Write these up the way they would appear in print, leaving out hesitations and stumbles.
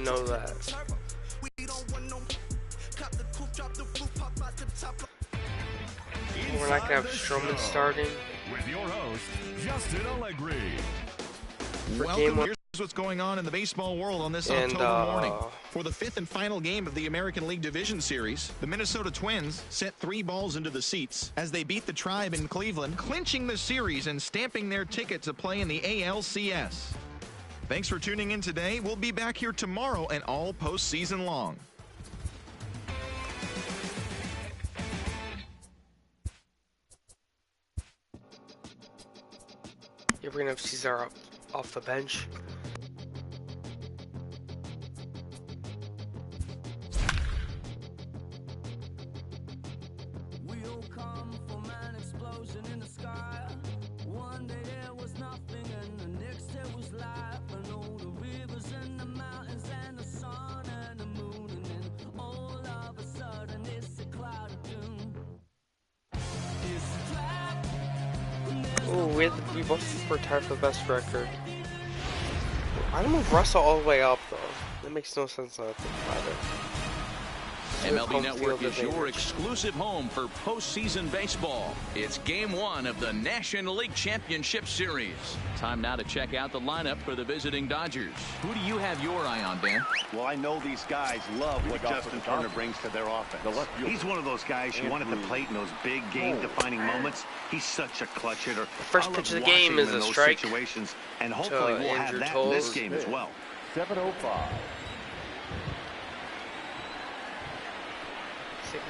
know that. We're not gonna have Strowman starting. With your host, Justin Allegri. Welcome. Here's what's going on in the baseball world on this October morning. For the 5th and final game of the American League Division Series, the Minnesota Twins sent 3 balls into the seats as they beat the Tribe in Cleveland, clinching the series and stamping their ticket to play in the NLCS. Thanks for tuning in today. We'll be back here tomorrow and all postseason long. You're gonna have Cesar off the bench. We'll come from an explosion in the sky. One day there was nothing and the next there was life. And all the rivers and the mountains and the sun and the moon. And then all of a sudden it's a cloud of doom. Oh, we both were tied for the best record. I don't move Russell all the way up though. That makes no sense when I think about it. MLB Network is your exclusive home for postseason baseball. It's Game 1 of the National League Championship Series. Time now to check out the lineup for the visiting Dodgers. Who do you have your eye on, Dan? Well, I know these guys love what Justin Turner brings to their offense. He's one of those guys you want at the plate in those big game-defining moments. He's such a clutch hitter. First pitch of the game is a strike. Situations, and hopefully we'll have that in this game as well. 7:05.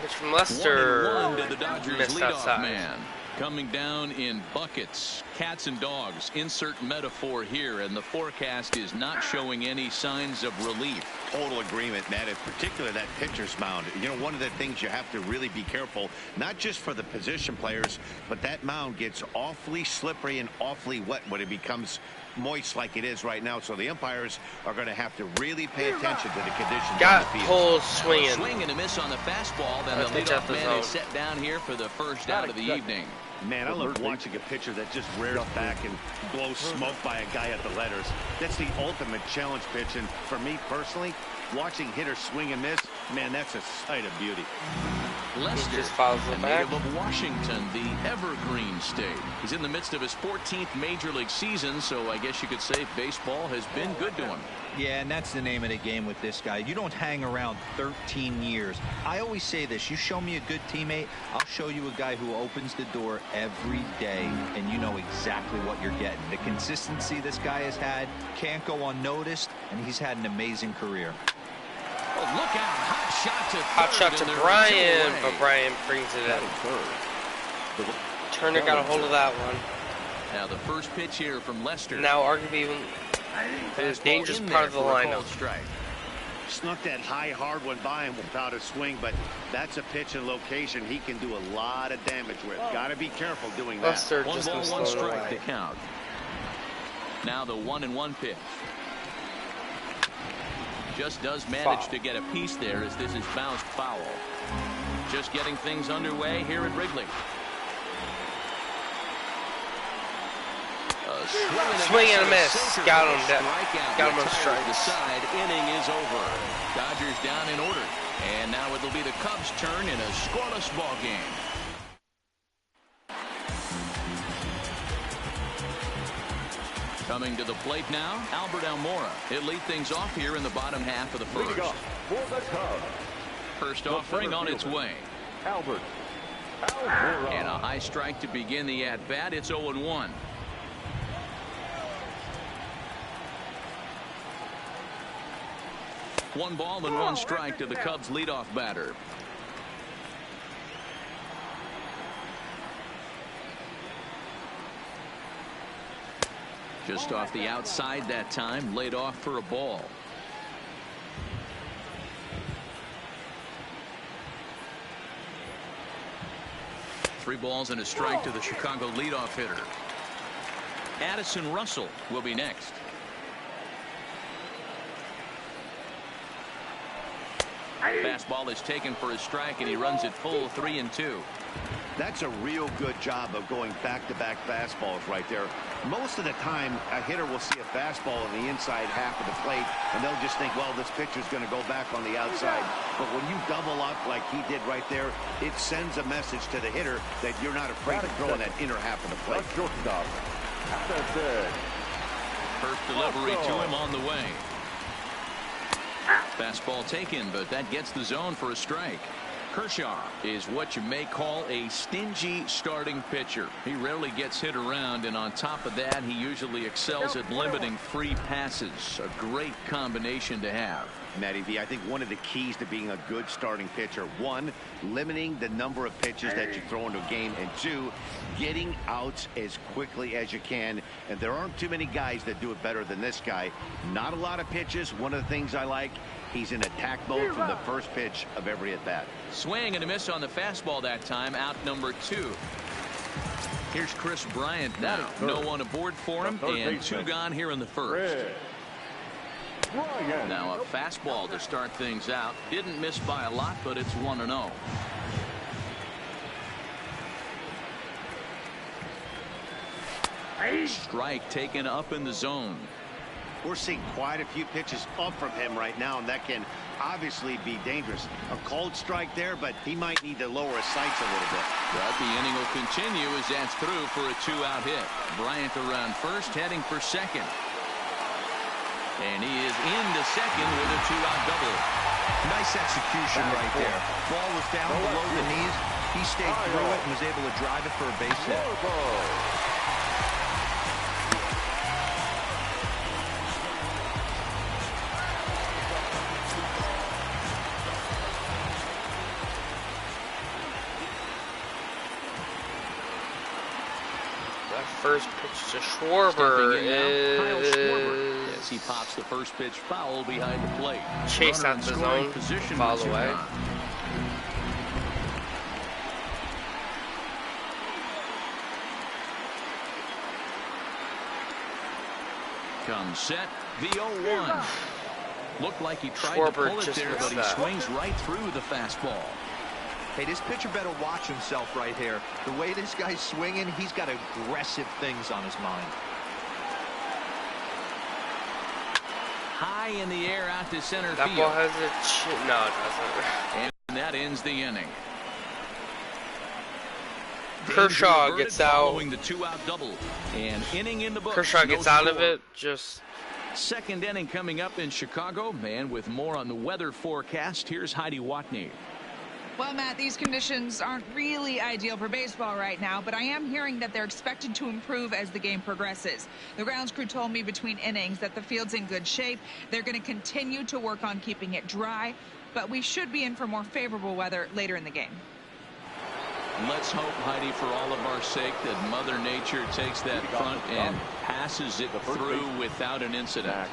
Pitch from Lester. 1-1 to the Dodgers missed leadoff outside. man. Coming down in buckets, cats and dogs, insert metaphor here, and the forecast is not showing any signs of relief. Total agreement, Matt. In particular, that pitcher's mound. You know, one of the things you have to really be careful, not just for the position players, but that mound gets awfully slippery and awfully wet when it becomes moist like it is right now. So the umpires are going to have to really pay attention to the conditions. Got on the field. pulled swinging. Swing and a miss on the fastball. Then the leadoff man is set down here for the first out of the evening. Man, I love watching a pitcher that just rears back and blows smoke by a guy at the letters. That's the ultimate challenge pitch. And for me personally, watching hitters swing and miss, man, that's a sight of beauty. Lester, just follows a it back. native of Washington, the Evergreen State. He's in the midst of his 14th Major League season, so I guess you could say baseball has been good to him. Yeah, and that's the name of the game with this guy. You don't hang around 13 years. I always say this, you show me a good teammate, I'll show you a guy who opens the door every day, and you know exactly what you're getting. The consistency this guy has had can't go unnoticed, and he's had an amazing career. Oh, look out. Hot shot to Brian, but Brian brings it in. Turner got a hold of that one. Now the first pitch here from Lester. Now arguably even the dangerous part of the lineup. Snuck that high hard one by him without a swing, but that's a pitch and location he can do a lot of damage with. Got to be careful doing that. Lester One just ball, missed one strike away. to count. Now the 1-1 pitch. Just does manage to get a piece there as this is bounced foul. Just getting things underway here at Wrigley. Swing and a miss. Got him. Got him on strike. The side inning is over. Dodgers down in order. And now it'll be the Cubs' turn in a scoreless ball game. Coming to the plate now, Albert Almora. He'll lead things off here in the bottom half of the first. For the Cubs. First offering on its way. Albert. And a high strike to begin the at-bat. It's 0-1. One ball and one strike to the Cubs leadoff batter. Just off the outside that time, laid off for a ball. Three balls and a strike to the Chicago leadoff hitter. Addison Russell will be next. Fastball is taken for a strike, and he runs it full 3-2. That's a real good job of going back-to-back fastballs right there. Most of the time, a hitter will see a fastball in the inside half of the plate, and they'll just think, well, this pitcher's going to go back on the outside. But when you double up like he did right there, it sends a message to the hitter that you're not afraid to throw in that inner half of the plate. First delivery to him on the way. Fastball taken, but that gets the zone for a strike. Kershaw is what you may call a stingy starting pitcher. He rarely gets hit around, and on top of that, he usually excels at limiting free passes. A great combination to have. Matty V, I think one of the keys to being a good starting pitcher, one, limiting the number of pitches that you throw into a game, and two, getting outs as quickly as you can. And there aren't too many guys that do it better than this guy. Not a lot of pitches. One of the things I like, he's in attack mode from the first pitch of every at bat. Swing and a miss on the fastball that time. Out number 2. Here's Chris Bryant now. No one aboard for him, and 2 gone here in the first. Now a fastball to start things out. Didn't miss by a lot, but it's 1-0. Strike taken up in the zone. We're seeing quite a few pitches up from him right now, and that can obviously be dangerous. A cold strike there, but he might need to lower his sights a little bit. But the inning will continue as that's through for a 2-out hit. Bryant around first, heading for second. And he is into second with a 2-out double. Nice execution right there. Ball was down below the knees. He stayed through it and was able to drive it for a base hit. First pitch to Schwarber is... Yes, he pops the first pitch foul behind the plate. Chase out the zone, foul away. Comes set, the 0-1. Looked like he tried Schwarber to pull it there, but he swings right through the fastball. Hey, this pitcher better watch himself right here. The way this guy's swinging, he's got aggressive things on his mind. High in the air out to center that field. Ball has a no, it doesn't. And that ends the inning. Kershaw gets out. Following the 2-out double. And inning in the books. Kershaw gets out of it. Just second inning coming up in Chicago. And with more on the weather forecast, here's Heidi Watney. Well, Matt, these conditions aren't really ideal for baseball right now, but I am hearing that they're expected to improve as the game progresses. The grounds crew told me between innings that the field's in good shape. They're going to continue to work on keeping it dry, but we should be in for more favorable weather later in the game. Let's hope, Heidi, for all of our sake, that Mother Nature takes that front and passes it through without an incident.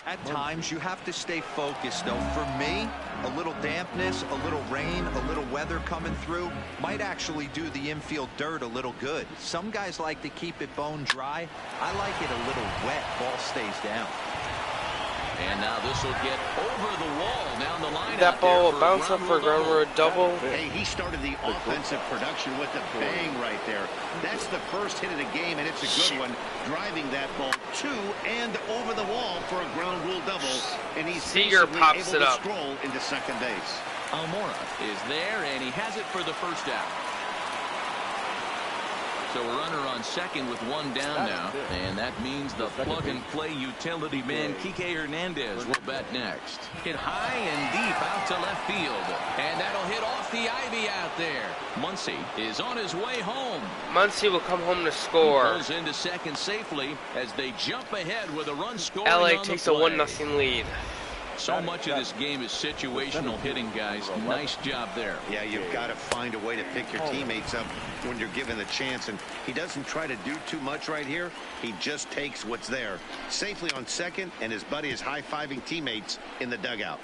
At times, you have to stay focused, though. For me, a little dampness, a little rain, a little weather coming through might actually do the infield dirt a little good. Some guys like to keep it bone dry. I like it a little wet. Ball stays down. And now this will get over the wall down the line. That ball will bounce up for a ground rule double. Hey, he started the offensive production with a bang right there. That's the first hit of the game, and it's a good one. Driving that ball to and over the wall for a ground rule double. And he's Seager pops able it to up. stroll into second base. Almora is there, and he has it for the first out. So a runner on second with 1 down now, and that means the plug-and-play utility man Kike Hernandez will bat next. Hit high and deep out to left field, and that'll hit off the ivy out there. Muncy is on his way home. Muncy will come home to score. He pulls into second safely as they jump ahead with a run scoring LA on takes the a play. 1-0 lead. So much of this game is situational hitting, guys. Nice job there. Yeah, you've got to find a way to pick your teammates up when you're given the chance, and he doesn't try to do too much right here. He just takes what's there. Safely on second, and his buddy is high-fiving teammates in the dugout.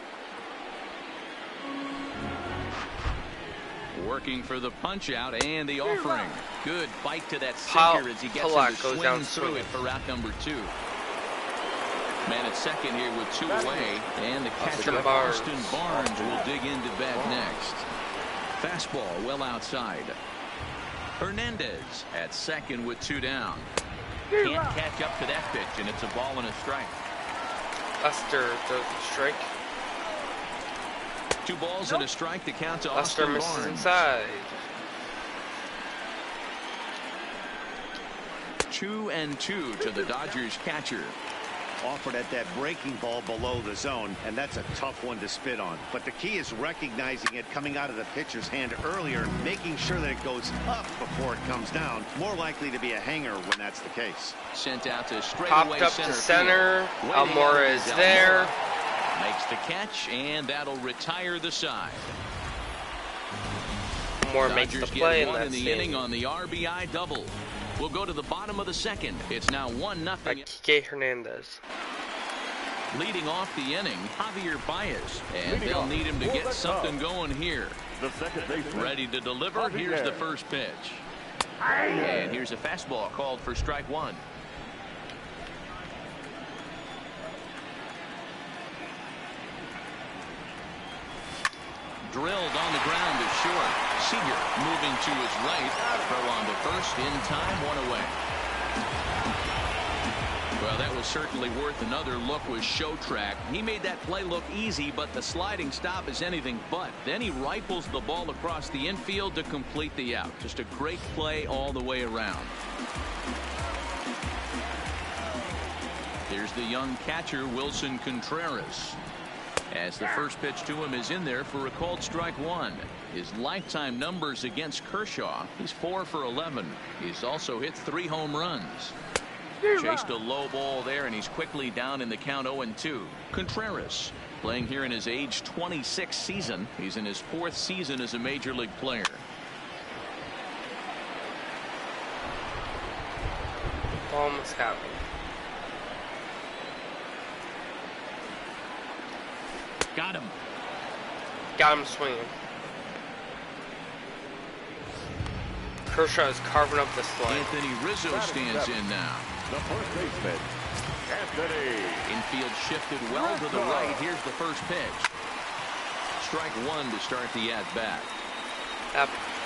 Working for the punch out and the offering. Good bite to that sinker as he gets him to swing through it for route number 2. Man at second here with 2 away, and the catcher Austin Barnes will dig into bat next. Fastball well outside. Hernandez at second with 2 down. Can't catch up to that pitch, and it's a ball and a strike. Lester does the strike. 2 balls and a strike to count to Lester Austin misses Barnes. inside. 2-2 to the Dodgers catcher. Offered at that breaking ball below the zone, and that's a tough one to spit on. But the key is recognizing it coming out of the pitcher's hand earlier, making sure that it goes up before it comes down. More likely to be a hanger when that's the case. Sent out to straightaway Popped up center to center. field. Almora is there. Makes the catch, and that'll retire the side. Almora makes the play, and in that's the inning on the RBI double. We'll go to the bottom of the second. It's now 1-0. By Kike Hernandez. Leading off the inning, Javier Baez, and they'll need him to get something going here. The second baseman. Ready to deliver. Here's the first pitch. And here's a fastball called for strike 1. Drilled on the ground to short. Seager moving to his right. Throw on to first in time, 1 away. Well, that was certainly worth another look with Show Track. He made that play look easy, but the sliding stop is anything but. Then he rifles the ball across the infield to complete the out. Just a great play all the way around. Here's the young catcher, Wilson Contreras. As the first pitch to him is in there for a called strike 1. His lifetime numbers against Kershaw, he's 4 for 11. He's also hit 3 home runs. Chased a low ball there, and he's quickly down in the count 0-2. Contreras playing here in his age 26 season. He's in his 4th season as a major league player. Almost happened. Got him. Got him swinging. Kershaw is carving up the slide. Anthony Rizzo stands in now. The first baseman, Anthony. Infield shifted well to the right. Here's the first pitch. Strike 1 to start the at-bat.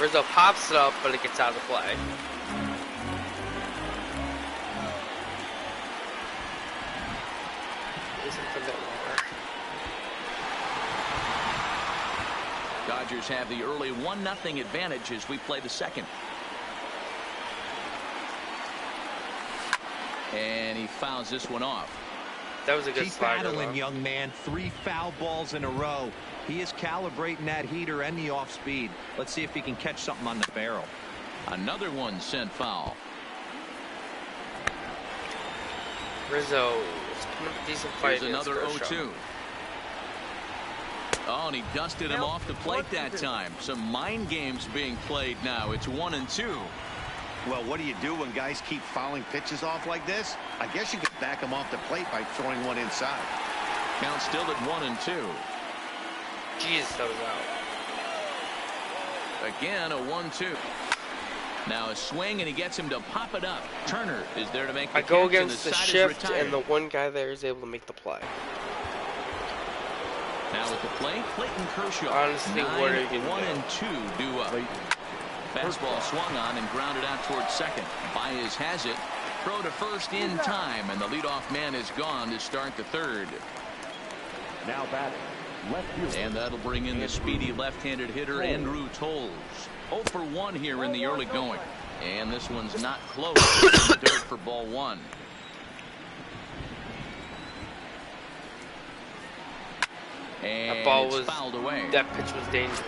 Rizzo pops it up, but it gets out of play. Dodgers have the early 1-0 advantage as we play the second. And he fouls this one off. That was a good Keep slider, battling, though. young man. 3 foul balls in a row. He is calibrating that heater and the off speed. Let's see if he can catch something on the barrel. Another one sent foul. Rizzo is putting up a decent fight. Here's another Kershaw. 0-2. Oh, and he dusted him off the plate that time. Some mind games being played now. It's 1-2. Well, what do you do when guys keep fouling pitches off like this? I guess you could back them off the plate by throwing one inside. Count still at 1-2. Jesus, that was out. Again, a 1-2. Now a swing, and he gets him to pop it up. Turner is there to make the I go catch, and against the side is shift, retired. and the one guy there is able to make the play. Now at the plate, Clayton Kershaw. Honestly, what are you gonna 1 and 2 due up. Fastball swung on and grounded out towards second. Baez has it. Throw to first in time, and the leadoff man is gone to start the third. Now batting, left field. And that'll bring in the speedy left-handed hitter Andrew Tolles. 0 for 1 here in the early going. And this one's not close. Dirt for ball 1. And That ball it's was fouled away. That pitch was dangerous.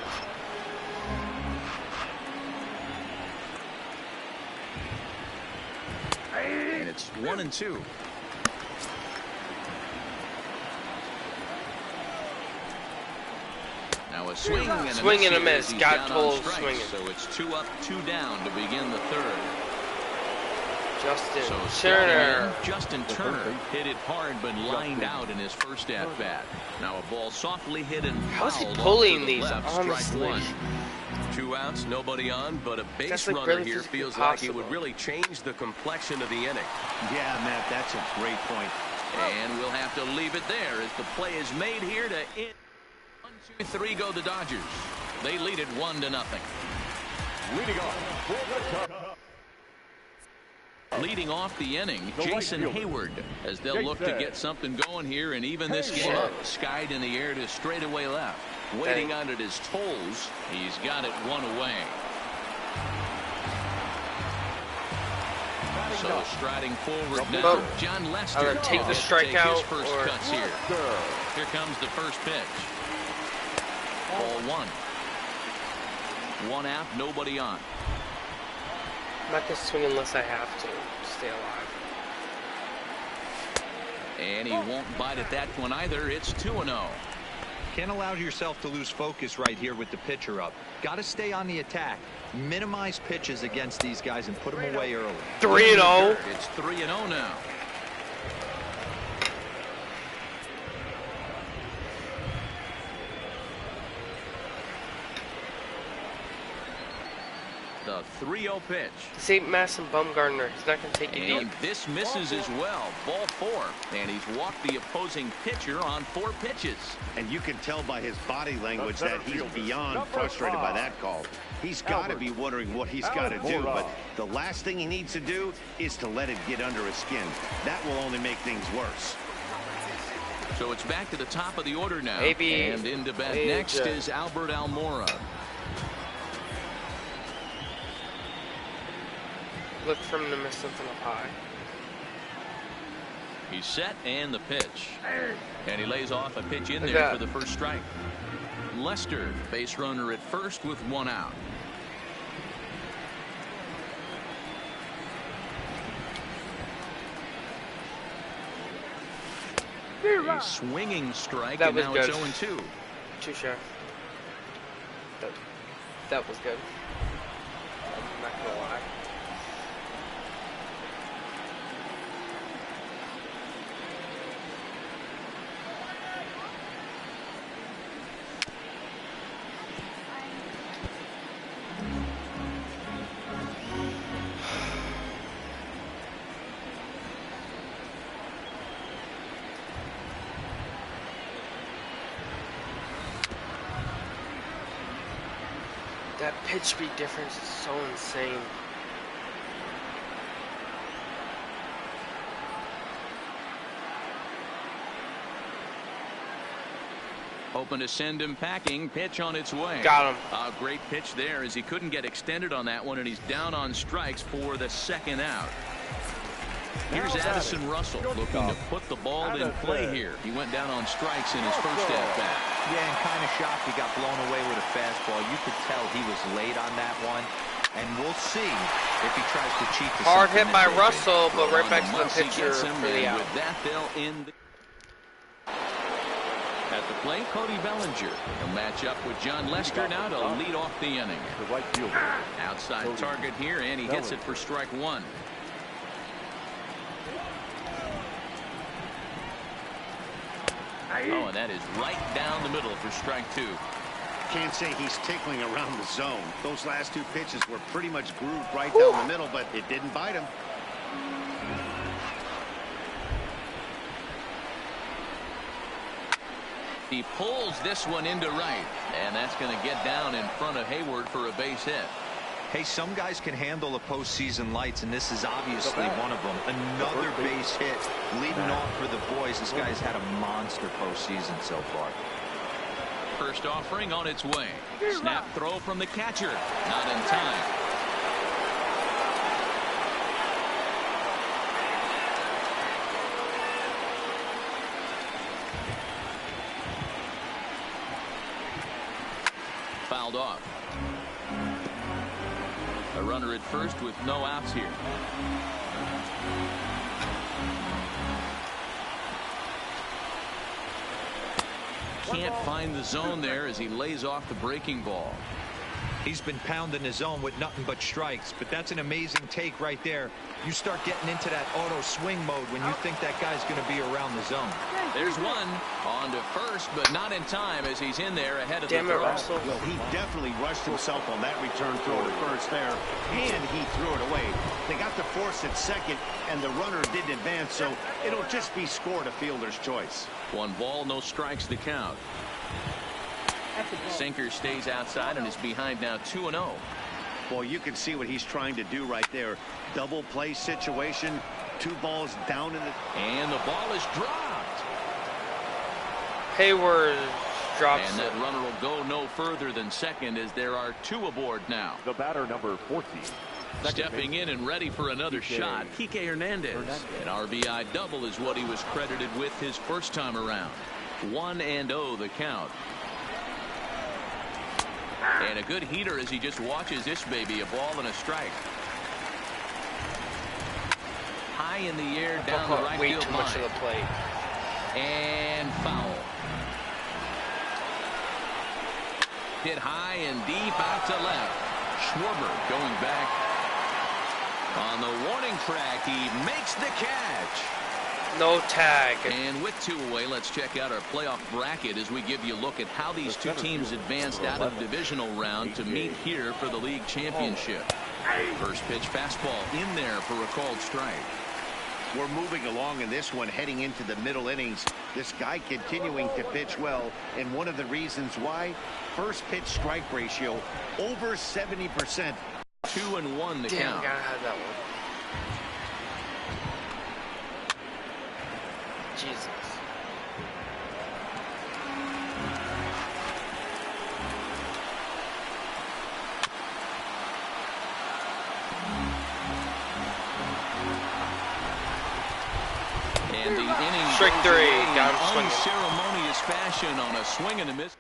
And it's 1-2. Now a swing and a Swing and a here as miss. he's Got down on Tolles strikes. swinging. So it's 2 up, 2 down to begin the third. Justin So Turner. Justin Turner hit it hard but lined out in his first at bat. Now a ball softly hit and How's he fouled off pulling to the these, left, honestly? strike 1. 2 outs, nobody on, but a base That's like runner really here physically feels like it possible. would really change the complexion of the inning. Yeah, Matt, that's a great point. And we'll have to leave it there as the play is made here to end. 1, 2, 3 go the Dodgers. They lead it 1-0. Leading off for the top. Leading off the inning, Jason Hayward, as they'll look to get something going here and even this game. Skied in the air to straightaway left. Waiting on it his toes. He's got it one away. So striding forward now, John Lester. Take the strikeout. His first cuts here. Here comes the first pitch. Ball one. One out, nobody on. I'm not going to swing unless I have to stay alive. And he won't bite at that one either. It's 2-0. Can't allow yourself to lose focus right here with the pitcher up. Got to stay on the attack. Minimize pitches against these guys and put them away early. 3-0. It's 3-0 now. The 3-0 pitch. St. Mass and Bumgarner. He's not going to take it And deep. this misses as well. Ball four. And he's walked the opposing pitcher on 4 pitches. And you can tell by his body language that he's beyond frustrated by that call. He's got to be wondering what he's got to do. But the last thing he needs to do is to let it get under his skin. That will only make things worse. So it's back to the top of the order now. Maybe and into bat next is Albert Almora. Look for him to miss something up high. He's set and the pitch. And he lays off a pitch in there for the first strike. Lester, base runner at first with 1 out. A swinging strike, that and was now good. it's 0-2. Too sure. That was good. I'm not gonna lie. That pitch speed difference is so insane. Hoping to send him packing. Pitch on its way. Got him. A great pitch there as he couldn't get extended on that one, and he's down on strikes for the 2nd out. Here's Addison Russell looking to put the ball in play here. He went down on strikes in his first at-bat. Yeah, and kind of shocked he got blown away with a fastball. You could tell he was late on that one. And we'll see if he tries to cheat the hard hit by Russell, but right back to the pitcher for the out. With that, they'll end. At the plate, Cody Bellinger. He'll match up with John Lester now to lead off the inning. Outside target here, and he hits it for strike 1. Oh, and that is right down the middle for strike 2. Can't say he's tickling around the zone. Those last 2 pitches were pretty much grooved right down the middle, but it didn't bite him. He pulls this one into right, and that's going to get down in front of Hayward for a base hit. Hey, some guys can handle the postseason lights, and this is obviously one of them. Another base hit leading off for the boys. This guy's had a monster postseason so far. First offering on its way. Snap throw from the catcher. Not in time. Fouled off. A runner at first with no outs here. Can't find the zone there as he lays off the breaking ball. He's been pounding his zone with nothing but strikes, but that's an amazing take right there. You start getting into that auto swing mode when you think that guy's going to be around the zone. There's one on to first, but not in time as he's in there ahead of the throw. Damn it, Russell. Well, he definitely rushed himself on that return throw to first there, and he threw it away. They got the force at second, and the runner didn't advance, so it'll just be scored a fielder's choice. 1 ball, no strikes to count. Sinker stays outside and is behind now 2-0. Well, you can see what he's trying to do right there. Double play situation. 2 balls down in the... And the ball is dropped. Hayward drops and that it. runner will go no further than second as there are 2 aboard now. The batter, number 14. Stepping in and ready for another shot, Kike Hernandez. An RBI double is what he was credited with his first time around. 1-0 the count. And a good heater as he just watches this baby, a ball and a strike. High in the air down the right way field too much line. of the plate. And foul. Hit high and deep out to left. Schwarber going back on the warning track. He makes the catch. No tag. And with 2 away, let's check out our playoff bracket as we give you a look at how these 2 teams advanced out of the divisional round to meet here for the league championship. First pitch fastball in there for a called strike. We're moving along in this one, heading into the middle innings. This guy continuing to pitch well, and one of the reasons why, first pitch strike ratio over 70%. 2-1 the Damn, count. gotta have that one. Jesus. And the inning Strike goes 3. away in Got him swinging. unceremonious fashion on a swing and a miss.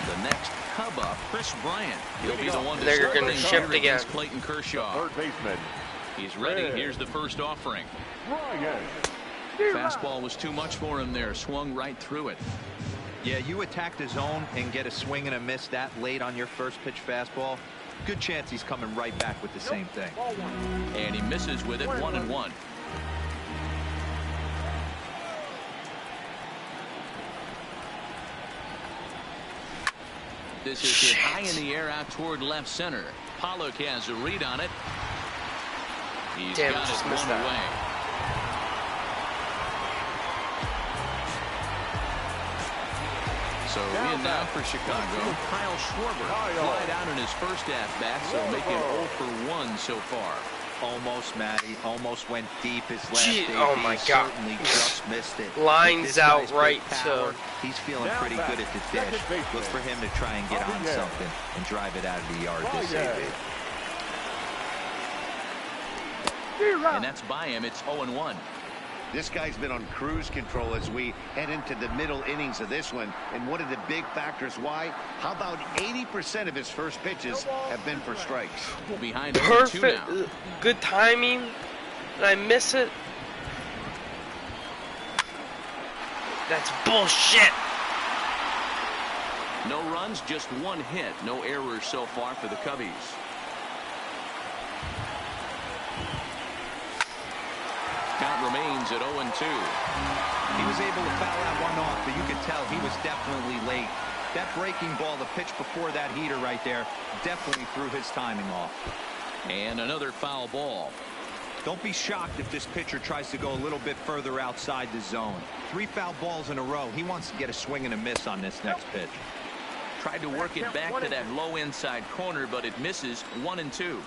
The next Cub up, Chris Bryant. He'll be the one to They're start gonna things shift here again. against Clayton Kershaw. Third baseman, He's ready. Here's the first offering. Ryan. Fastball was too much for him there. Swung right through it. Yeah, you attack the zone and get a swing and a miss that late on your first pitch fastball. Good chance he's coming right back with the same thing. And he misses with it. 1-1. This is hit high in the air out toward left center. Pollock has a read on it. He's Damn, got just it missed one that. away. So in now for Chicago, Kyle Schwarber. Fly out in his first at-bat, so making 0 for 1 so far. Almost, Matty. Almost went deep his last Gee, AB. oh my God. Certainly just missed it. Lines With this out guy's right big power, to- He's feeling pretty good at the dish. Look for him to try and get on something and drive it out of the yard this AB. And that's by him. It's 0-1. This guy's been on cruise control as we head into the middle innings of this one. And one of the big factors why, how about 80% of his first pitches have been for strikes? Behind 0-2 Perfect. now. Good timing. And I miss it. That's bullshit. No runs, just 1 hit. No errors so far for the Cubbies. Count remains at 0-2. He was able to foul that one off, but you could tell he was definitely late. That breaking ball, the pitch before that heater right there, definitely threw his timing off. And another foul ball. Don't be shocked if this pitcher tries to go a little bit further outside the zone. 3 foul balls in a row. He wants to get a swing and a miss on this next pitch. Tried to work it back to that low inside corner, but it misses. 1-2.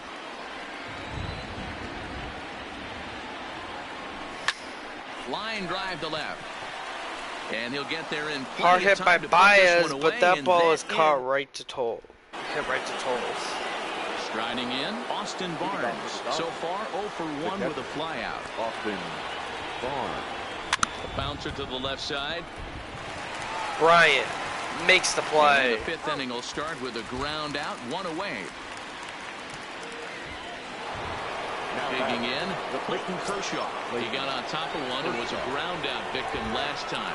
Line drive to left. And he'll get there in plenty Hard of hit time by to put this Baez, one but away, that and ball is that caught in. right to Toll. Hit right to Tolles. Striding in, Austin Barnes. So far, 0 for 1 with a flyout. Austin Barnes. A bouncer to the left side. Bryant makes the play. And the 5th inning will start with a ground out, 1 away. Digging in, Clayton Kershaw. He got on top of one and was a ground out victim last time.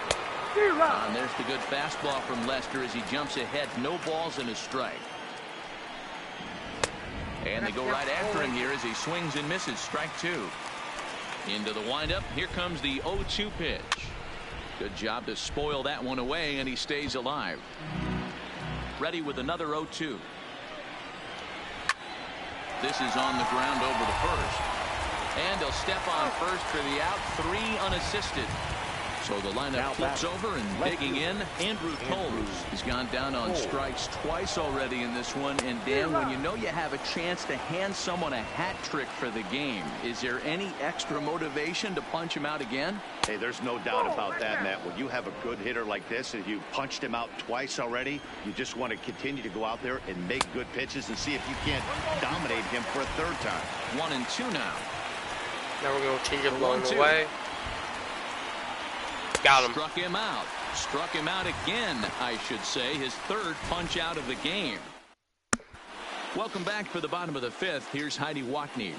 And there's the good fastball from Lester as he jumps ahead. No balls and a strike. And they go right after him here as he swings and misses. Strike 2. Into the windup. Here comes the 0-2 pitch. Good job to spoil that one away, and he stays alive. Ready with another 0-2. This is on the ground over the first. And he'll step on first for the out. 3 unassisted. So the lineup flips over and digging in. Andrew Toles has gone down on strikes twice already in this one. And Dan, when you know you have a chance to hand someone a hat trick for the game, is there any extra motivation to punch him out again? Hey, there's no doubt about that, Matt. When you have a good hitter like this and you punched him out twice already, you just want to continue to go out there and make good pitches and see if you can't dominate him for a third time. 1-2 now. Now we're going to change it along the way. Got him. Struck him out. Struck him out again, I should say. His third punch out of the game. Welcome back for the bottom of the fifth. Here's Heidi Wackney.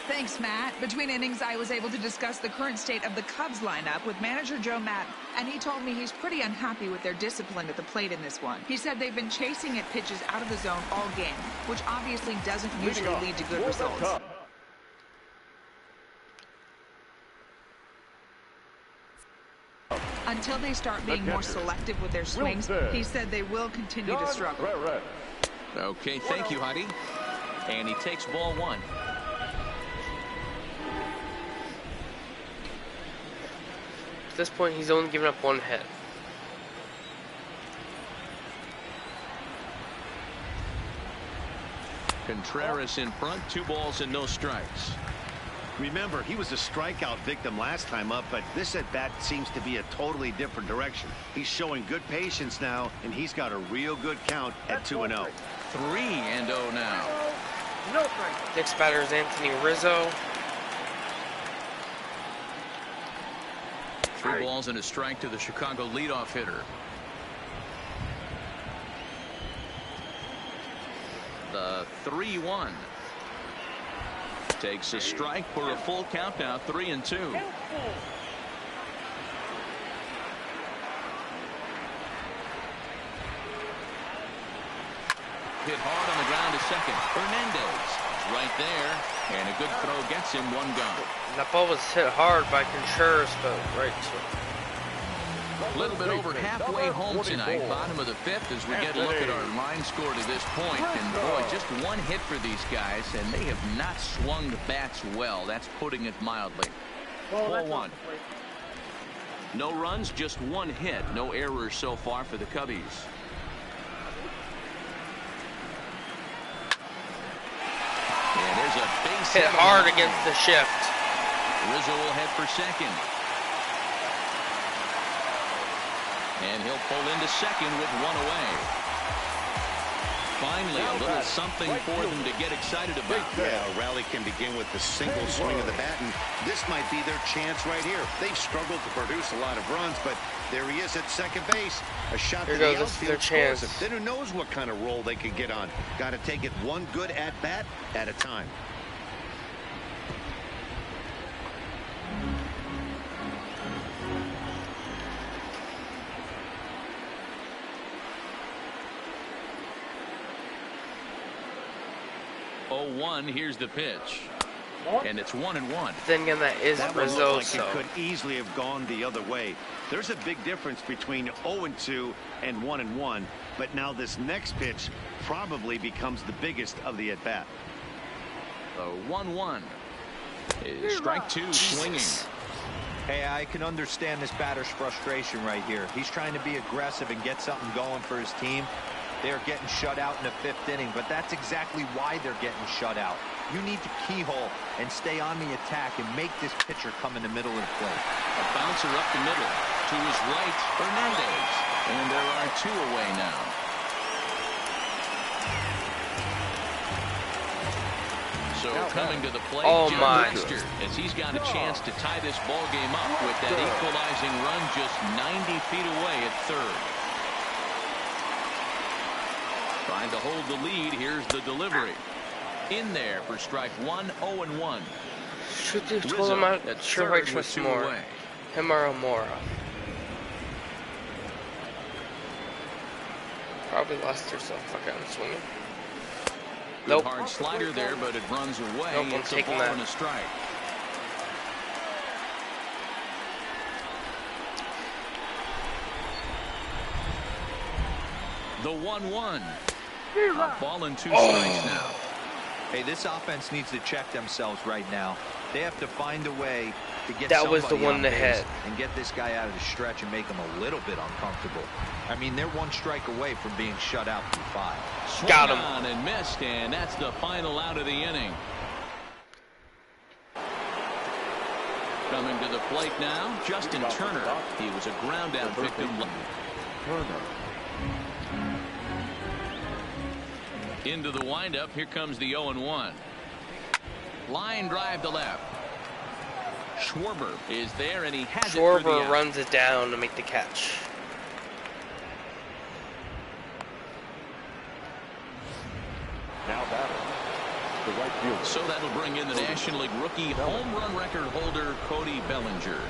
Thanks, Matt. Between innings, I was able to discuss the current state of the Cubs lineup with manager Joe Matt, and he told me he's pretty unhappy with their discipline at the plate in this one. He said they've been chasing at pitches out of the zone all game, which obviously doesn't usually lead to good results. Until they start being more selective with their swings, he said they will continue to struggle. Okay, thank you, Heidi. And he takes ball one. At this point, he's only given up one hit. Contreras in front, 2 balls and no strikes. Remember, he was a strikeout victim last time up, but this at-bat seems to be a totally different direction. He's showing good patience now, and he's got a real good count at 2-0. 3-0 now. Next batter is Anthony Rizzo. 3 balls and a strike to the Chicago leadoff hitter. The 3-1. Takes a strike for a full count now, 3-2. Hit hard on the ground to second. Hernandez right there, and a good throw gets him 1 gone. That ball was hit hard by Contreras, but right to it. A little bit over halfway home tonight, bottom of the fifth, as we get a look at our line score to this point. And boy, just 1 hit for these guys, and they have not swung the bats well. That's putting it mildly. Ball 1. No runs, just 1 hit. No errors so far for the Cubbies. And there's a base hit hard against the shift. Rizzo will head for second. And he'll pull into second with 1 away. Finally, a little something for them to get excited about. Yeah, a rally can begin with the single swing of the bat, and this might be their chance right here. They've struggled to produce a lot of runs, but there he is at second base. A shot to the outfield. Their chance. Then who knows what kind of roll they can get on. Got to take it 1 good at-bat at a time. Here's the pitch, and it's 1-1. Then again, that is Rizzo. Like it could easily have gone the other way. There's a big difference between 0-2 and 1-1, but now this next pitch probably becomes the biggest of the at bat. 1-1. Strike 2, swinging. Hey, I can understand this batter's frustration right here. He's trying to be aggressive and get something going for his team. They're getting shut out in the 5th inning, but that's exactly why they're getting shut out. You need to keyhole and stay on the attack and make this pitcher come in the middle of the plate. A bouncer up the middle. To his right, Hernandez. And there are 2 away now. So coming to the plate, John Lester, as he's got a chance to tie this ball game up with that equalizing run just 90 feet away at third. Trying to hold the lead. Here's the delivery. In there for strike 1, 0-1. Should have told him I sure I trust more. Him or Amora. Probably Lester, so fuck it, I'm swinging. Good hard slider there, but it runs away. Nope, it's a ball and a strike. The 1-1. A ball and 2 strikes now. Hey, this offense needs to check themselves right now. They have to find a way to get That was the somebody one on that base hit. and get this guy out of the stretch and make him a little bit uncomfortable. I mean, they're one strike away from being shut out through 5. Got him. On and missed, and that's the final out of the inning. Coming to the plate now, Justin Turner. He was a ground out victim. Into the windup. Here comes the 0-1. Line drive to left. Schwarber is there, and he has it for the Schwarber out. runs it down to make the catch. Now batting, the right fielder. So that'll bring in the National League rookie home run record holder Cody Bellinger.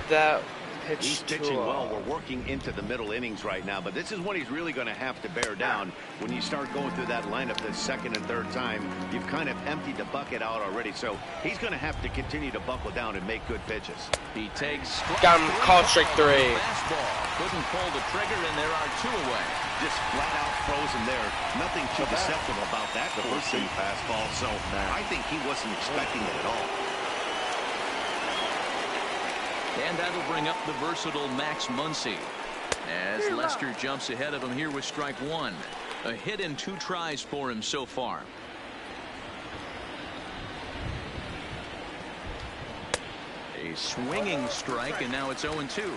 That pitch He's to, pitching well. We're working into the middle innings right now, but this is when he's really going to have to bear down. When you start going through that lineup the second and third time, you've kind of emptied the bucket out already. So he's going to have to continue to buckle down and make good pitches. He takes Got him, called strike 3. Fastball. Couldn't pull the trigger, and there are 2 away. Just flat out frozen there. Nothing too deceptive about that four-seam fastball. So I think he wasn't expecting it at all. And that'll bring up the versatile Max Muncy as Lester jumps ahead of him here with strike 1. A hit in 2 tries for him so far. A swinging strike, and now it's 0-2.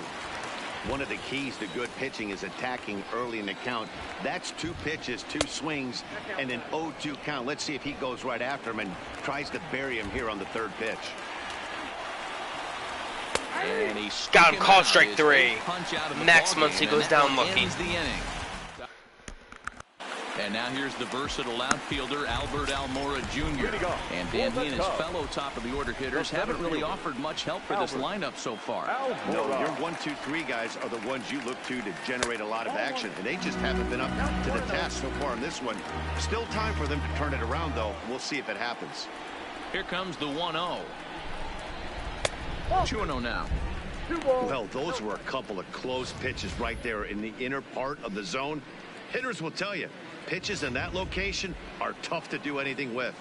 One of the keys to good pitching is attacking early in the count. That's 2 pitches, 2 swings, and an 0-2 count. Let's see if he goes right after him and tries to bury him here on the 3rd pitch. And he Got him, called strike 3. Max Muncy Muncy goes down lucky. The inning. And now here's the versatile outfielder Albert Almora Jr. And Dan, he and his fellow top of the order hitters haven't really offered much help for this lineup so far. No, your 1, 2, 3 guys are the ones you look to generate a lot of action, and they just haven't been up to the task so far in this one. Still time for them to turn it around, though. We'll see if it happens. Here comes the 1-0. 2-0 now. Well, those were a couple of close pitches right there in the inner part of the zone. Hitters will tell you, pitches in that location are tough to do anything with.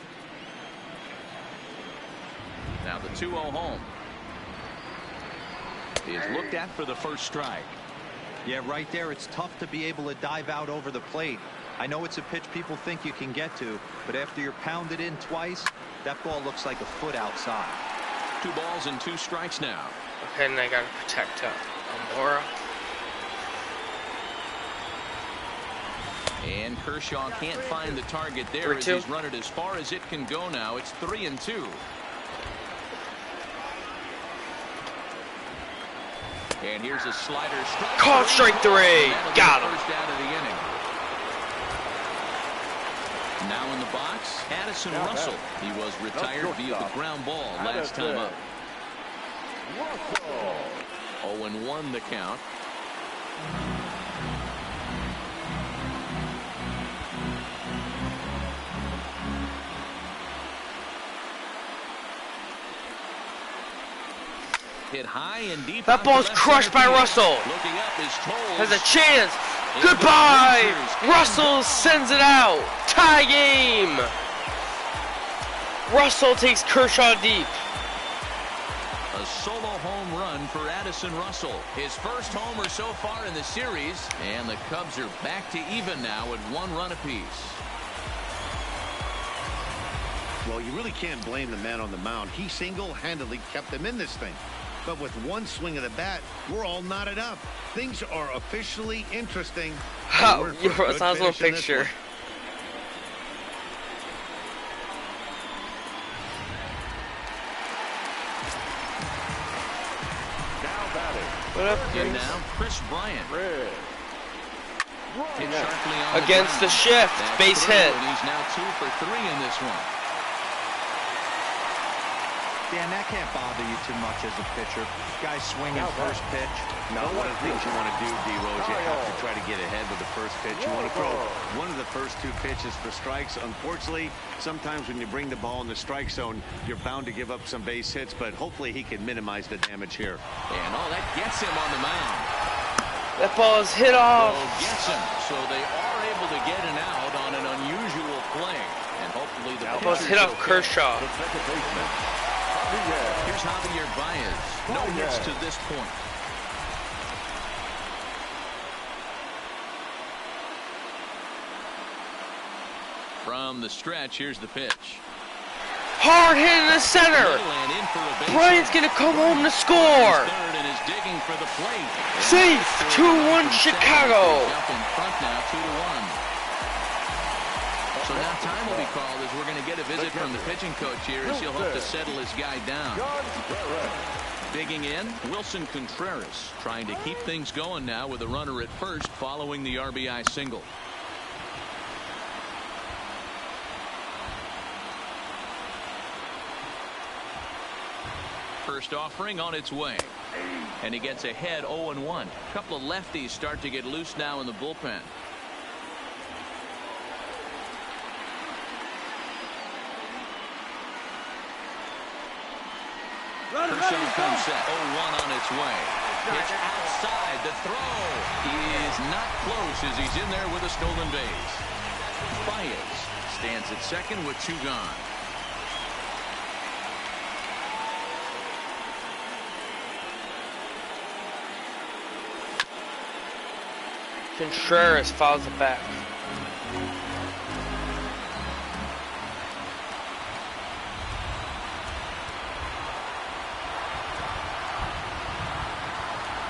Now the 2-0 home. He is looked at for the first strike. Yeah, right there, it's tough to be able to dive out over the plate. I know it's a pitch people think you can get to, but after you're pounded in twice, that ball looks like a foot outside. 2 balls and 2 strikes now. Okay, and I gotta protect Almora. And Kershaw can't find the target there as he's run it as far as it can go now. It's 3-2. And here's a slider strike. Called strike 3. Got him. First out of the inning. Now in the box, Addison Russell. He was retired via the ground ball last time up. 0-1 the count. Hit high and deep. That ball's crushed by Russell. Looking up is Toles. Has a chance. Goodbye. Russell sends it out. Tie game. Russell takes Kershaw deep. A solo home run for Addison Russell. His first homer so far in the series. And the Cubs are back to even now at 1 run apiece. Well, you really can't blame the man on the mound. He single-handedly kept them in this thing. But with one swing of the bat, we're all knotted up. Things are officially interesting. Oh, it's a little picture. What up, And dude? now Chris Bryant. Hit sharply on Against the shift, That's base through, hit. And he's now 2 for 3 in this one. Dan, that can't bother you too much as a pitcher. Guy swinging first pitch. Now, one of the things you want to do, D-Rose, you have to try to get ahead with the first pitch. You want to throw one of the first 2 pitches for strikes. Unfortunately, sometimes when you bring the ball in the strike zone, you're bound to give up some base hits, but hopefully he can minimize the damage here. And that gets him on the mound. That ball is hit off. Gets him. So they are able to get an out on an unusual play. And hopefully the was hit off Kershaw. The second baseman. Here's Javier Baez. No hits to this point. From the stretch, here's the pitch. Hard hit in the center. Bryant's gonna come home to score. Safe. 2-1 Chicago. Up in front now, 2-1. So now time will be called as we're going to get a visit from the pitching coach here as he'll hope to settle his guy down. Digging in, Wilson Contreras trying to keep things going now with a runner at first following the RBI single. First offering on its way. And he gets ahead 0-1. A couple of lefties start to get loose now in the bullpen. Kershaw comes set. 0-1 on its way. Pitch outside. The throw is not close as he's in there with a stolen base. Baez stands at second with 2 gone. Contreras fouls it back.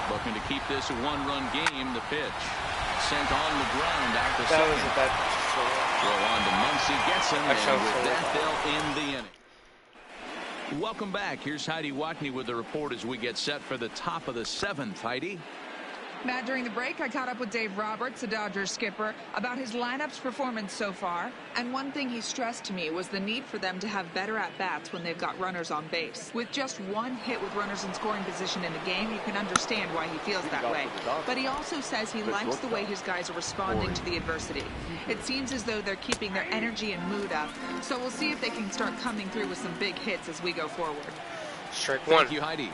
Looking to keep this a 1-run game. The pitch sent on the ground out to That second. was a bad Throw on to Muncy, gets him, Actually, and with that they'll end the inning. Welcome back. Here's Heidi Watney with the report as we get set for the top of the 7th. Heidi. Matt, during the break, I caught up with Dave Roberts, the Dodgers skipper, about his lineup's performance so far. And one thing he stressed to me was the need for them to have better at-bats when they've got runners on base. With just 1 hit with runners in scoring position in the game, you can understand why he feels that way. But he also says he likes the way his guys are responding to the adversity. It seems as though they're keeping their energy and mood up. So we'll see if they can start coming through with some big hits as we go forward. Strike 1. Thank you, Heidi.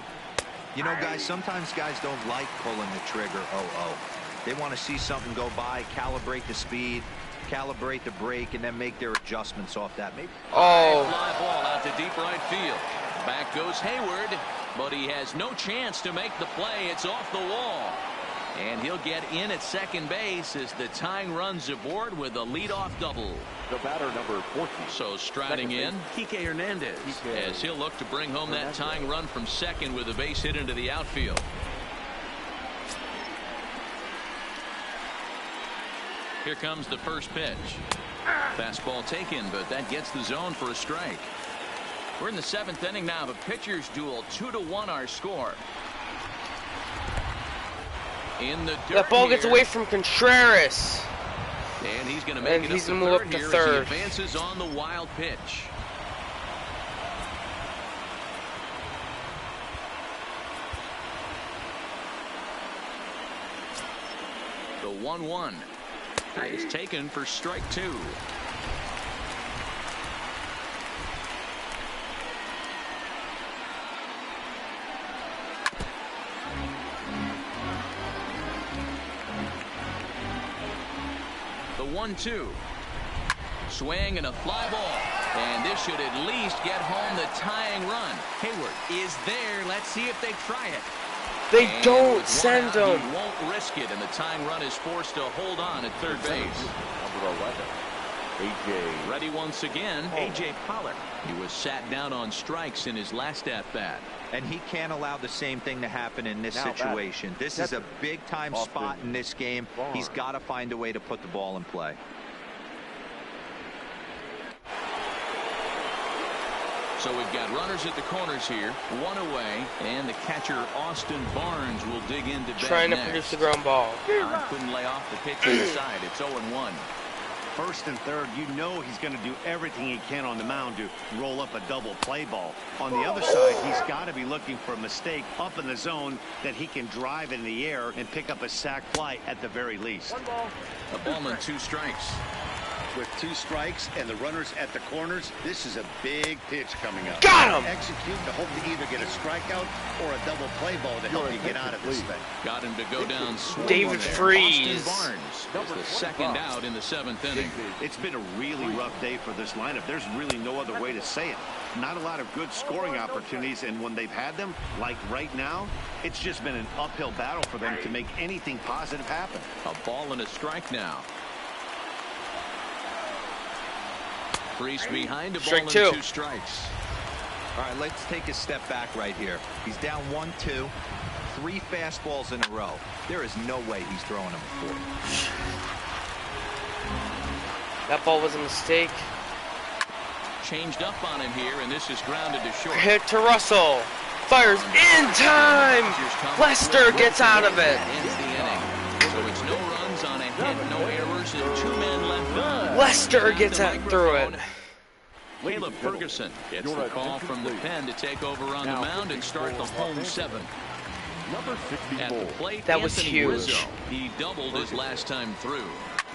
You know, guys, sometimes guys don't like pulling the trigger 0-0. They want to see something go by, calibrate the speed, calibrate the break, and then make their adjustments off that. Maybe. Oh. Fly ball out to deep right field. Back goes Hayward, but he has no chance to make the play. It's off the wall. And he'll get in at second base as the tying runs aboard with a leadoff double. The batter, number 14. So striding in, Kike Hernandez, as he'll look to bring home that tying run from second with a base hit into the outfield. Here comes the first pitch. Fastball taken, but that gets the zone for a strike. We're in the 7th inning now of a pitcher's duel. 2-1 our score. In the dirt That ball gets here. away from Contreras. And he's going to make it he's up gonna to move third up to here third. as he advances on the wild pitch. The 1-1 is taken for strike 2. The 1-2. Swing and a fly ball. And this should at least get home the tying run. Hayward is there. Let's see if they try it. They And don't with send one out, him. He won't risk it, and the tying run is forced to hold on at third base. Number 11. A.J. Ready once again, A.J. Pollard. He was sat down on strikes in his last at-bat. And he can't allow the same thing to happen in this situation. This is a big-time spot in this game. He's got to find a way to put the ball in play. So we've got runners at the corners here, 1 away, and the catcher Austin Barnes will dig into Trying to produce the ground ball. Couldn't lay off the pitch inside. It's 0-1. First and third, you know he's going to do everything he can on the mound to roll up a double play ball. On the other side, he's got to be looking for a mistake up in the zone that he can drive in the air and pick up a sac fly at the very least. A ball and 2 strikes. With 2 strikes and the runners at the corners, this is a big pitch coming up. Got him! Execute to hope to either get a strikeout or a double play ball to help you get out of this thing. Got him to go down swinging. David there. Freese. Austin Barnes is the second out in the 7th inning. It's been a really rough day for this lineup. There's really no other way to say it. Not a lot of good scoring opportunities, and when they've had them, like right now, it's just been an uphill battle for them to make anything positive happen. A ball and a strike now. Freese behind a ball Strike and 2. 2 strikes. All right, let's take a step back right here. He's down 1-2, 3 fastballs in a row. There is no way he's throwing them before. That ball was a mistake. Changed up on him here, and this is grounded to short. Hit to Russell. Fires in time. Lester gets out of it. Ends the inning. So it's no runs on a hit, no errors, and 2 men left on. Lester gets through it. Caleb Ferguson gets the call from the pen to take over on the mound and start the home 7th. Number 64. At the plate, That was Anthony huge. Rizzo. He doubled his last time through.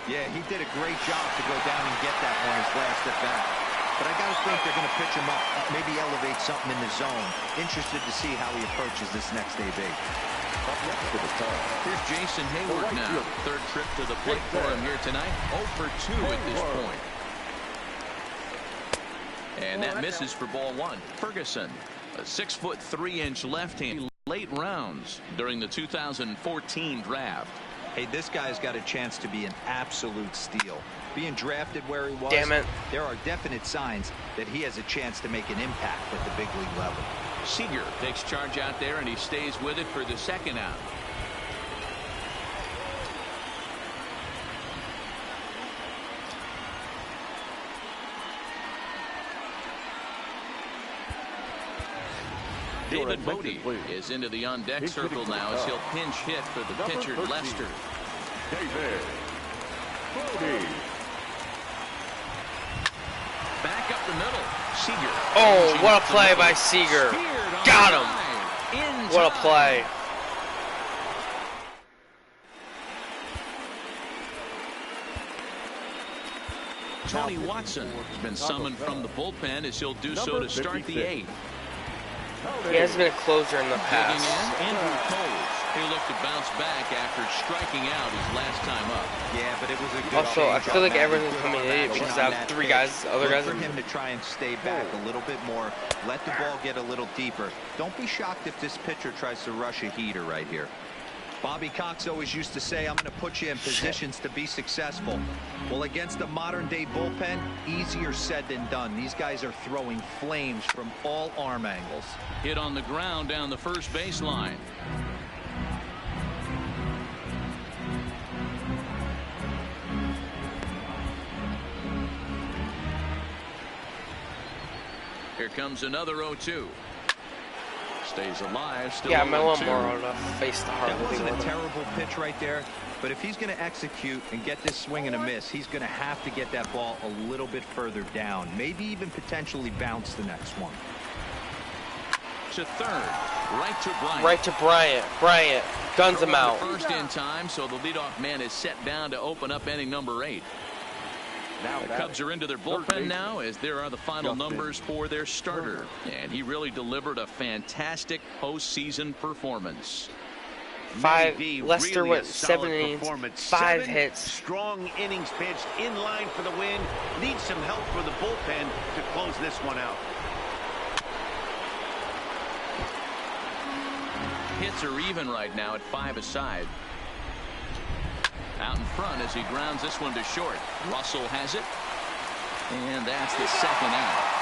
Yeah, he did a great job to go down and get that one his last at bat. But I got to think they're going to pitch him up, maybe elevate something in the zone. Interested to see how he approaches this next AB. Here's Jason Hayward now. 3rd trip to the plate for him here tonight. 0 for 2 at this point. And that misses for ball 1. Ferguson, a 6'3" left-hand. Late rounds during the 2014 draft. Hey, this guy's got a chance to be an absolute steal. Being drafted where he was, Damn it. there are definite signs that he has a chance to make an impact at the big league level. Seager takes charge out there, and he stays with it for the 2nd out. David Bodie is into the on-deck circle now as he'll pinch hit for the pitcher, Lester. David Bodie. Back up the middle. Seager. Oh, what a play by Seager. Got him. What a play. Tony Watson has been summoned from the bullpen as he'll do so to start the 8th. He has been a closer in the Digging past. in, Andrew Coles. He'll look to bounce back after striking out his last time up. Yeah, but it was a good Also, I change feel up, like man. everyone's Good coming on in that because pitch I on have that 3 pitch. guys, other Look guys. for him to try and stay back a little bit more. Let the ball get a little deeper. Don't be shocked if this pitcher tries to rush a heater right here. Bobby Cox always used to say, I'm going to put you in positions to be successful. Well, against a modern-day bullpen, easier said than done. These guys are throwing flames from all arm angles. Hit on the ground down the first baseline. Here comes another 0-2. Stays alive. Still Yeah, I want 0-2. more on to face the heart. That wasn't a terrible pitch right there, but if he's going to execute and get this swing and a miss, he's going to have to get that ball a little bit further down, maybe even potentially bounce the next one. To 3rd, right to Bryant. Right to Bryant. Bryant guns him out. First in time, so the leadoff man is set down to open up inning number 8. The Cubs are into their bullpen now as there are the final numbers for their starter. And he really delivered a fantastic postseason performance. Lester really went a solid 7 innings, performance. 5 7 hits. Strong innings pitched, in line for the win. Needs some help for the bullpen to close this one out. Hits are even right now at 5 aside. Out in front as he grounds this one to short. Russell has it. And that's the 2nd out.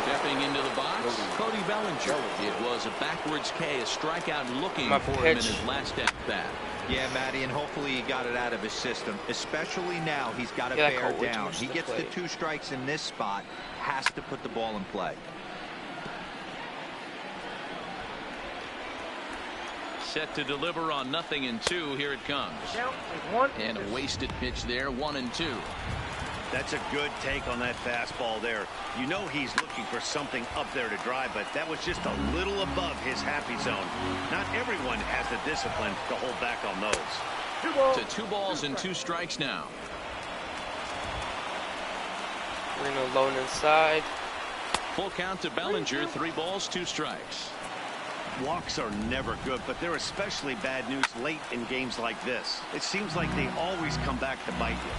Stepping into the box, Cody Bellinger. It was a backwards K, a strikeout looking for him in his last at-bat. Yeah, Matty, and hopefully he got it out of his system. Especially now, he's got to bear down. He gets the 2 strikes in this spot, has to put the ball in play. Set to deliver on 0-2. Here it comes. And a wasted pitch there, 1-2. That's a good take on that fastball there. You know he's looking for something up there to drive, but that was just a little above his happy zone. Not everyone has the discipline to hold back on those. To 2 balls and 2 strikes now. We're going to loan inside. Full count to Bellinger. 3 balls, 2 strikes. Walks are never good, but they're especially bad news late in games like this. It seems like they always come back to bite you.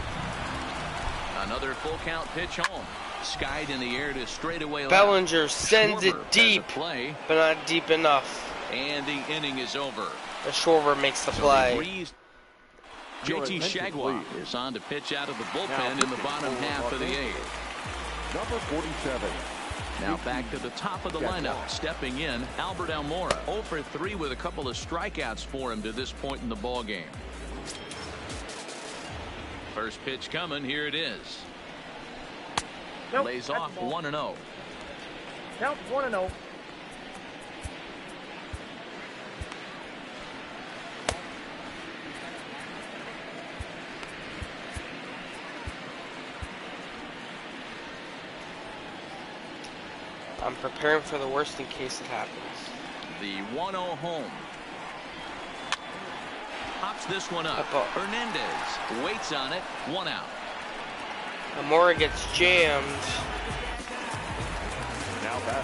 Another full count pitch home. Skied in the air to straightaway left. Bellinger sends Schwarber it deep, play, but not deep enough. and the inning is over. The Schwarber makes the play. JT Shagwell is on to pitch out of the bullpen in the bottom half of the 8th. Number 47. Now back to the top of the lineup. Stepping in, Albert Almora. 0 for 3 with a couple of strikeouts for him to this point in the ball game. First pitch coming. Here it is. Nope, Lays that's off the ball. 1-0. Count 1-0. I'm preparing for the worst in case it happens. The 1-0 home. Pops this one up. Hernandez waits on it. 1 out. Amora gets jammed.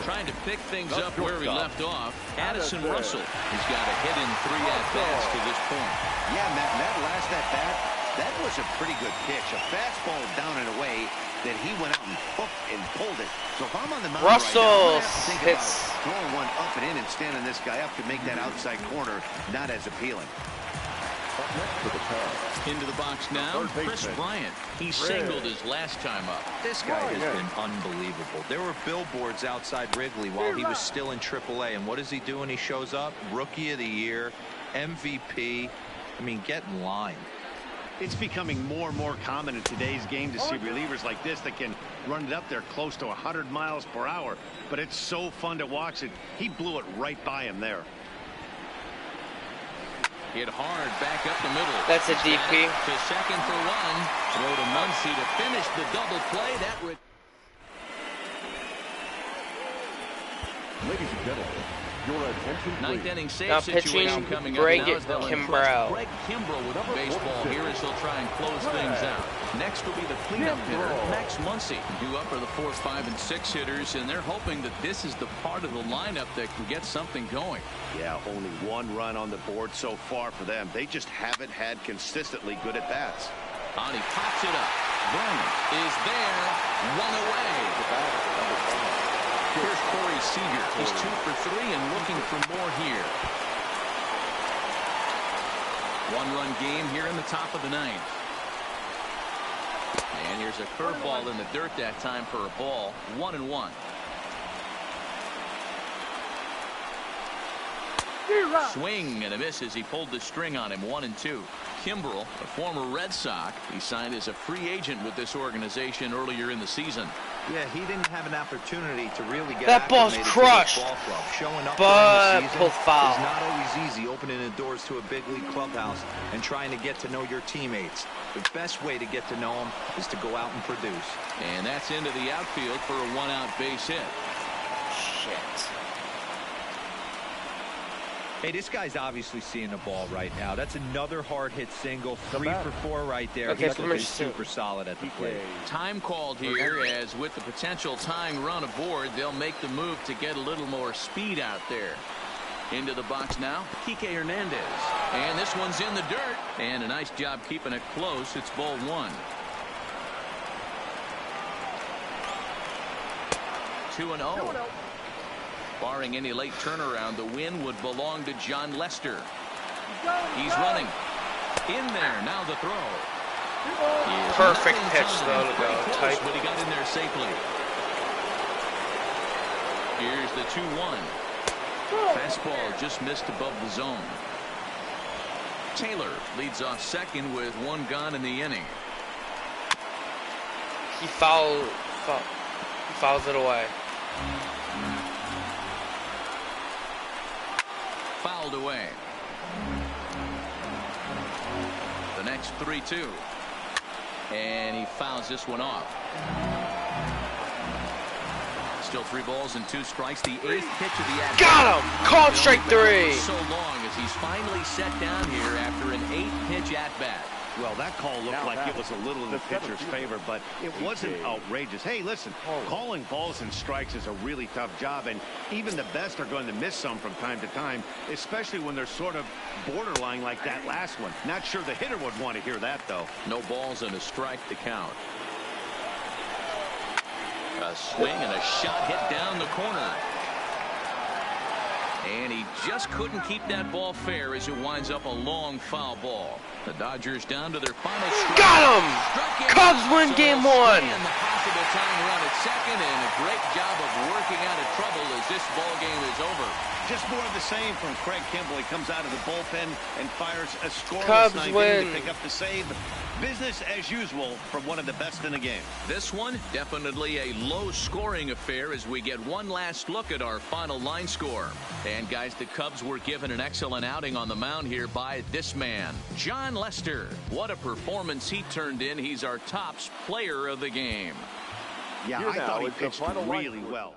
Trying to pick things up where he left off. Addison Russell. He's got a hit in 3 at-bats to this point. Yeah, Matt, that last at-bat, that was a pretty good pitch. A fastball down and away that he went out and hooked and pulled it. So if I'm on the mound Russell right now, I'm gonna have to think hits. about throwing one up and in and standing this guy up to make that outside corner not as appealing. Into the box now, Chris Bryant. He singled his last time up. This guy has been unbelievable. There were billboards outside Wrigley while he was still in AAA. And what is he doing? He shows up, Rookie of the Year, MVP. I mean, get in line. It's becoming more and more common in today's game to see relievers like this that can run it up there close to 100 miles per hour. But it's so fun to watch it. He blew it right by him there. Hit hard back up the middle. That's a DP. To second for 1. Throw to Muncy to finish the double play. That would. Ladies and gentlemen, your attention please. 9th inning save Now situation pitching coming Greg up now. As they'll Kimbrell. Greg Kimbrell with the baseball here as he'll try and close things out. Next will be the cleanup hitter, Max Muncy. Due up are the 4, 5, and 6 hitters, and they're hoping that this is the part of the lineup that can get something going. Yeah, only 1 run on the board so far for them. They just haven't had consistently good at bats. On he pops it up. Bryant is there. 1 away. Here's Corey Seager. He's 2 for 3 and looking for more here. 1-run game here in the top of the 9th. And here's a curveball in the dirt that time for a ball. 1-1. Swing and a miss as he pulled the string on him. 1-2. Kimbrell, a former Red Sox, he signed as a free agent with this organization earlier in the season. Yeah, he didn't have an opportunity to really get That ball's acclimated to crushed, this ball club. Showing up but during the season pulled foul. is not always easy, opening the doors to a big league clubhouse and trying to get to know your teammates. The best way to get to know them is to go out and produce. And that's into the outfield for a 1-out base hit. Shit. Hey, this guy's obviously seeing the ball right now. That's another hard hit single. 3 for 4 right there. Okay, He's looking super solid at the plate. Time called here, as with the potential tying run aboard, they'll make the move to get a little more speed out there. Into the box now, Kike Hernandez. And this one's in the dirt. And a nice job keeping it close. It's ball 1. 2-0. Barring any late turnaround, the win would belong to John Lester. He's running. In there. Now the throw. Perfect pitch, though, to go tight. But he got in there safely. Here's the 2-1. Fastball just missed above the zone. Taylor leads off second with 1 gone in the inning. He fouls it away. Fouled away. The next 3-2. And he fouls this one off. Still 3 balls and 2 strikes. The 8th pitch of the at-bat. Got him! Called strike 3. So long as he's finally set down here after an 8-pitch at-bat. Well, that call looked like it was a little in the pitcher's favor, but it wasn't outrageous. Hey, listen, calling balls and strikes is a really tough job, and even the best are going to miss some from time to time, especially when they're sort of borderline like that last one. Not sure the hitter would want to hear that, though. No balls and a strike to count. A swing and a shot hit down the corner. And he just couldn't keep that ball fair as it winds up a long foul ball. The Dodgers down to their final strike. Got him! Cubs win game 1. And the possible tying run at second, and a great job of working out of trouble as this ball game is over. Just more of the same from Craig Kimbrell. He comes out of the bullpen and fires a scoreless Cubs 9th win. inning to pick up the save. Business as usual from one of the best in the game. This one definitely a low-scoring affair as we get one last look at our final line score. And guys, the Cubs were given an excellent outing on the mound here by this man, Jon Lester. What a performance he turned in. He's our tops player of the game. Yeah, I thought he pitched really well.